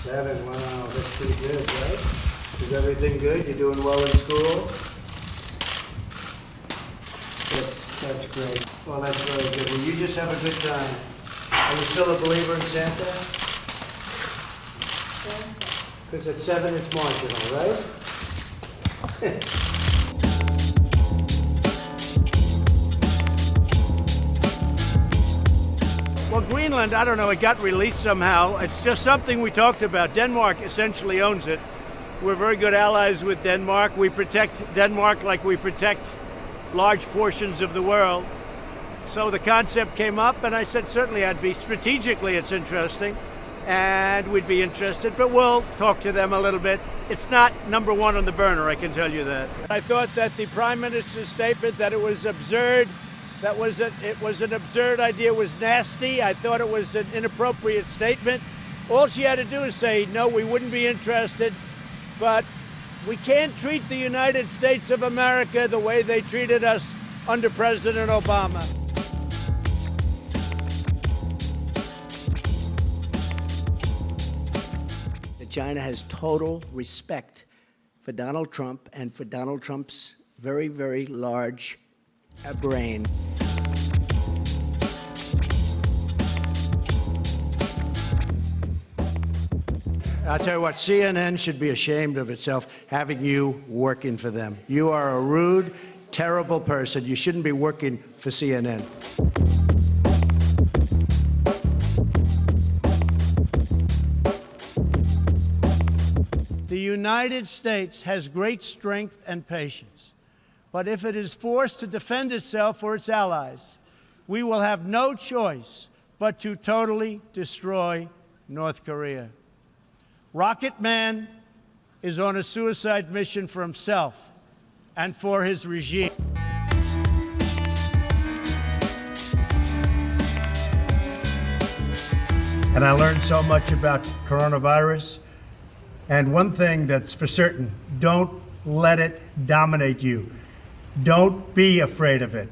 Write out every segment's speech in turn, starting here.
7, wow, that's pretty good, right? Is everything good? You're doing well in school? That's great. Well, that's really good. Well, you just have a good time. Are you still a believer in Santa? Because at 7 it's marginal, right? Well, Greenland, I don't know, it got released somehow. It's just something we talked about. Denmark essentially owns it. We're very good allies with Denmark. We protect Denmark like we protect large portions of the world. So the concept came up, and I said certainly I'd be, strategically it's interesting, and we'd be interested, but we'll talk to them a little bit. It's not number one on the burner, I can tell you that. I thought that the Prime Minister's statement that it was absurd, it was an absurd idea, was nasty. I thought it was an inappropriate statement. All she had to do is say, no, we wouldn't be interested, but we can't treat the United States of America the way they treated us under President Obama. China has total respect for Donald Trump and for Donald Trump's very, very large brain. I'll tell you what, CNN should be ashamed of itself having you working for them. You are a rude, terrible person. You shouldn't be working for CNN. The United States has great strength and patience, but if it is forced to defend itself or its allies, we will have no choice but to totally destroy North Korea. Rocket Man is on a suicide mission for himself and for his regime. And I learned so much about coronavirus. And one thing that's for certain, don't let it dominate you. Don't be afraid of it.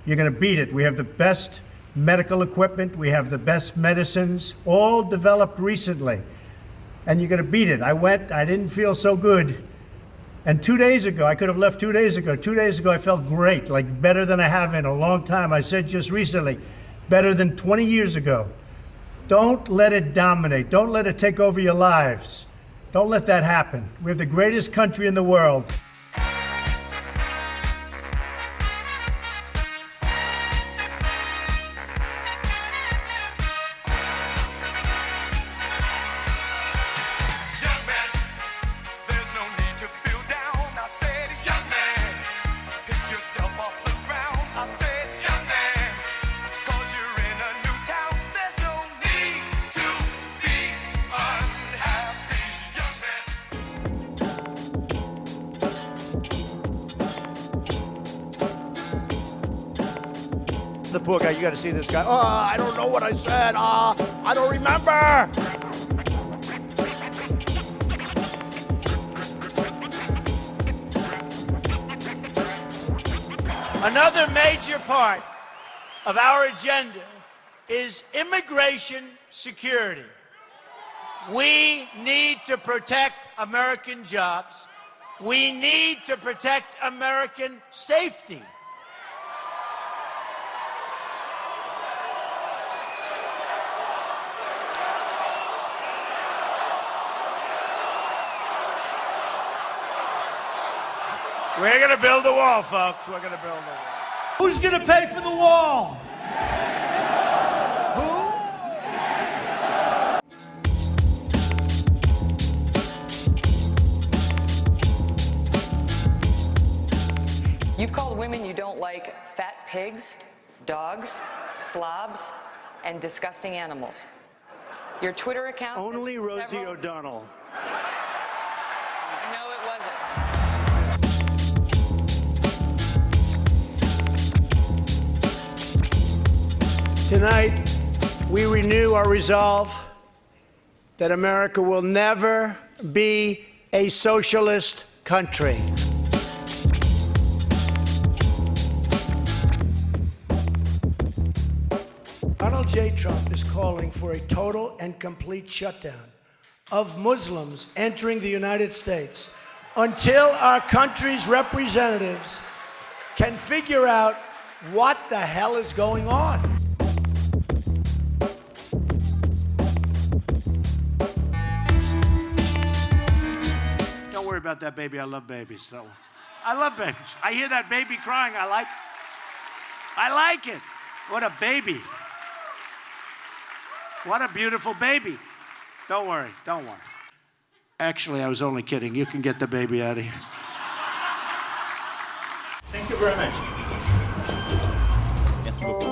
You're going to beat it. We have the best medical equipment. We have the best medicines, all developed recently. And you're going to beat it. I didn't feel so good. And 2 days ago, I could have left 2 days ago. 2 days ago, I felt great, like better than I have in a long time. I said just recently, better than 20 years ago. Don't let it dominate. Don't let it take over your lives. Don't let that happen. We have the greatest country in the world. The poor guy, you got to see this guy. Oh, I don't know what I said. I don't remember. Another major part of our agenda is immigration security. We need to protect American jobs. We need to protect American safety. We're going to build a wall, folks. We're going to build a wall. Who's going to pay for the wall? Who? You've called women you don't like fat pigs, dogs, slobs, and disgusting animals. Your Twitter account... Only Rosie O'Donnell. No, it wasn't. Tonight, we renew our resolve that America will never be a socialist country. Donald J. Trump is calling for a total and complete shutdown of Muslims entering the United States until our country's representatives can figure out what the hell is going on. Don't worry about that baby. I love babies. So I love babies. I hear that baby crying. I like it. What a baby. What a beautiful baby. Don't worry. Don't worry. Actually, I was only kidding. You can get the baby out of here. Thank you very much. Merci beaucoup.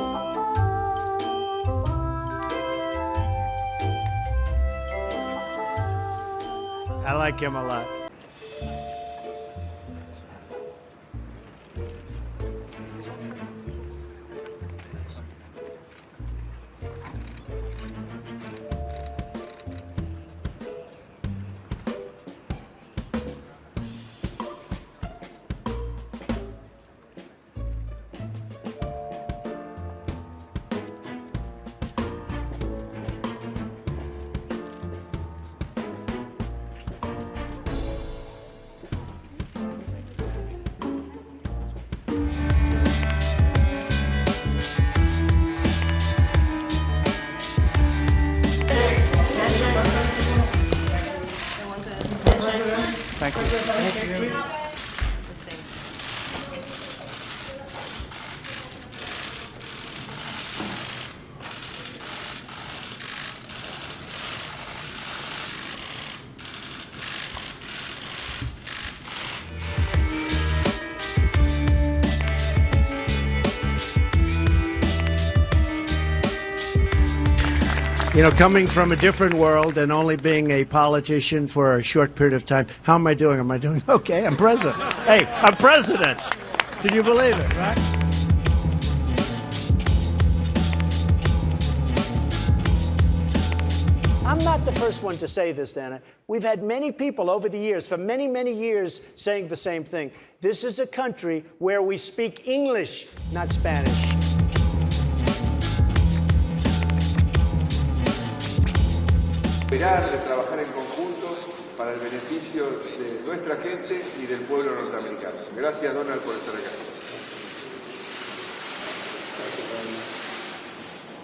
I like him a lot. You know, coming from a different world and only being a politician for a short period of time, how am I doing? Am I doing okay? I'm president. Hey, I'm president. Can you believe it, right? I'm not the first one to say this, Dana. We've had many people over the years, for many, many years, saying the same thing. This is a country where we speak English, not Spanish. Esperar de trabajar en conjunto para el beneficio de nuestra gente y del pueblo norteamericano. Gracias, Donald, por estar acá.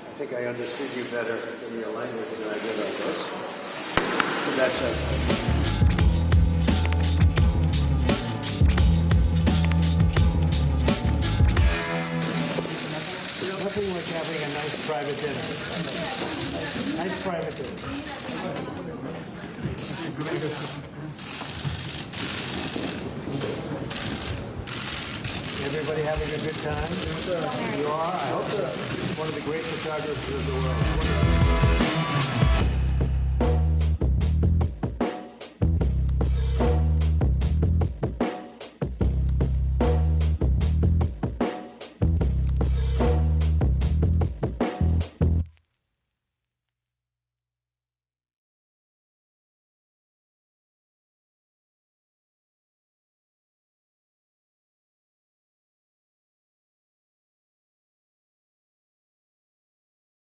I think I understood you better in your language than I did on this. But that's it. Nothing like having a nice private dinner. Nice private dinner. Everybody having a good time? You are? I hope so. One of the great photographers of the world.